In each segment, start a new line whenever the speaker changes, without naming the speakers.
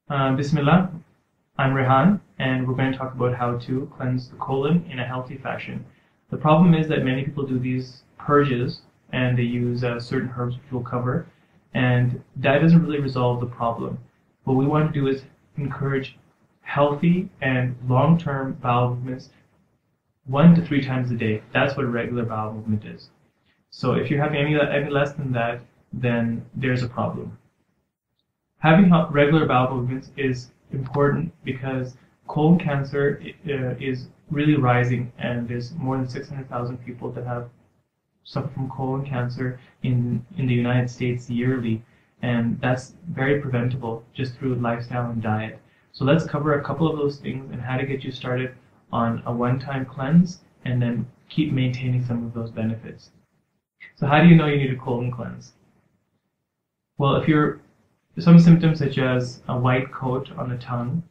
Bismillah, I'm Rehan, and we're going to talk about how to cleanse the colon in a healthy fashion. The problem is that many people do these purges and they use certain herbs which we'll cover, and that doesn't really resolve the problem. What we want to do is encourage healthy and long-term bowel movements 1 to 3 times a day. That's what a regular bowel movement is. So if you're having any less than that, then there's a problem. Having regular bowel movements is important because colon cancer is really rising, and there's more than 600,000 people that have suffer from colon cancer in the United States yearly, and that's very preventable just through lifestyle and diet. So let's cover a couple of those things and how to get you started on a one-time cleanse and then keep maintaining some of those benefits. So how do you know you need a colon cleanse? Well, if you're some symptoms such as a white coat on the tongue,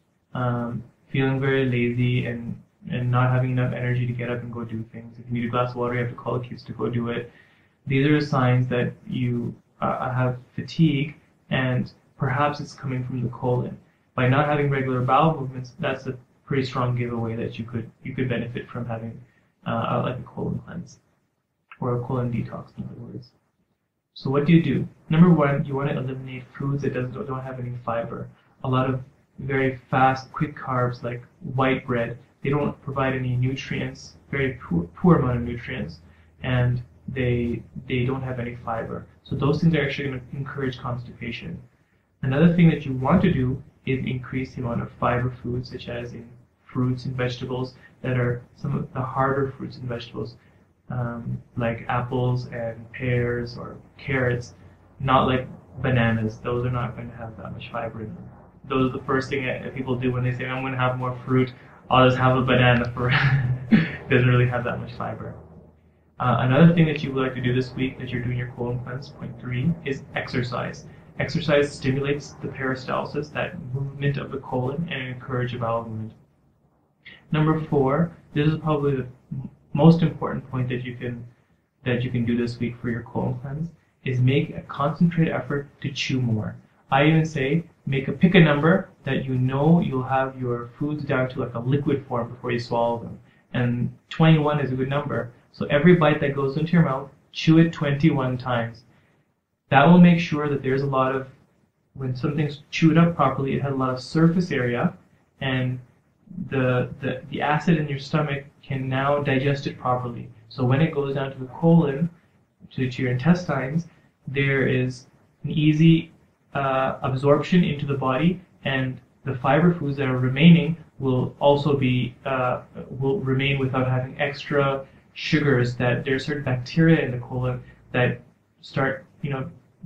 feeling very lazy and not having enough energy to get up and go do things. If you need a glass of water, you have to call the kids to go do it. These are signs that you have fatigue, and perhaps it's coming from the colon. By not having regular bowel movements, that's a pretty strong giveaway that you could benefit from having like a colon cleanse or a colon detox, in other words. So what do? Number one, you want to eliminate foods that don't have any fiber. A lot of very fast, quick carbs like white bread, they don't provide any nutrients, very poor amount of nutrients, and they don't have any fiber. So those things are actually going to encourage constipation. Another thing that you want to do is increase the amount of fiber foods, such as in fruits and vegetables that are some of the harder fruits and vegetables. Like apples and pears or carrots, not like bananas. Those are not going to have that much fiber in them. Those are the first thing that people do when they say, I'm going to have more fruit, I'll just have a banana for it. Doesn't really have that much fiber. Another thing that you would like to do this week that you're doing your colon cleanse, point 3, is exercise. Exercise stimulates the peristalsis, that movement of the colon, and encourage a bowel movement. Number 4, this is probably the most important point that you can do this week for your colon cleanse, is make a concentrated effort to chew more. I even say pick a number that you know you'll have your foods down to like a liquid form before you swallow them. And 21 is a good number. So every bite that goes into your mouth, chew it 21 times. That will make sure that there's a lot of, when something's chewed up properly, it has a lot of surface area, and the acid in your stomach can now digest it properly. So when it goes down to the colon, to your intestines, there is an easy absorption into the body, and the fiber foods that are remaining will also will remain without having extra sugars. That there are certain bacteria in the colon that start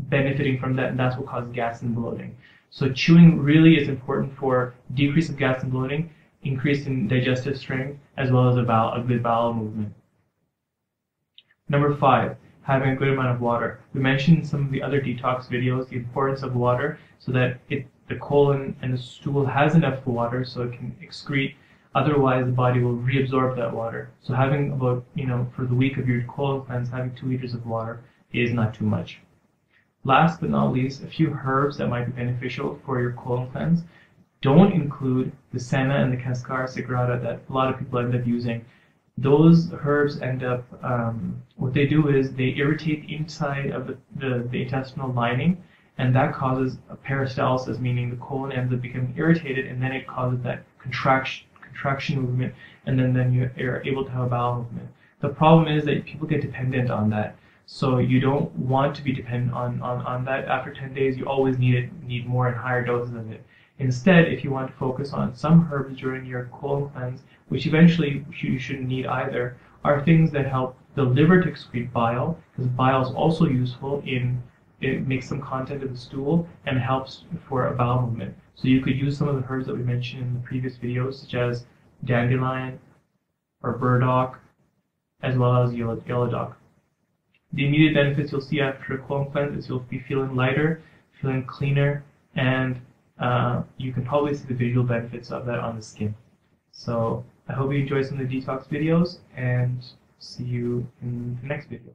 benefiting from that, and that's what causes gas and bloating. So chewing really is important for decrease of gas and bloating, increase in digestive strength, as well as a good bowel movement. Number 5, having a good amount of water. We mentioned in some of the other detox videos the importance of water, so that the colon and the stool has enough water so it can excrete. Otherwise, the body will reabsorb that water. So having about, for the week of your colon cleanse, having 2 liters of water is not too much. Last but not least, a few herbs that might be beneficial for your colon cleanse. Don't include the senna and the cascara sagrada that a lot of people end up using. Those herbs end up, what they do is they irritate the inside of the intestinal lining, and that causes a peristalsis, meaning the colon ends up becoming irritated, and then it causes that contraction movement, and then you're able to have a bowel movement. The problem is that people get dependent on that. So you don't want to be dependent on that. After 10 days, you always need more and higher doses of it. Instead, if you want to focus on some herbs during your colon cleanse, which eventually you shouldn't need either, are things that help the liver to excrete bile, because bile is also useful it makes some content of the stool and helps for a bowel movement. So you could use some of the herbs that we mentioned in the previous videos, such as dandelion or burdock, as well as yellow dock. The immediate benefits you'll see after a colon cleanse is you'll be feeling lighter, feeling cleaner, and you can probably see the visual benefits of that on the skin. So I hope you enjoyed some of the detox videos, and see you in the next video.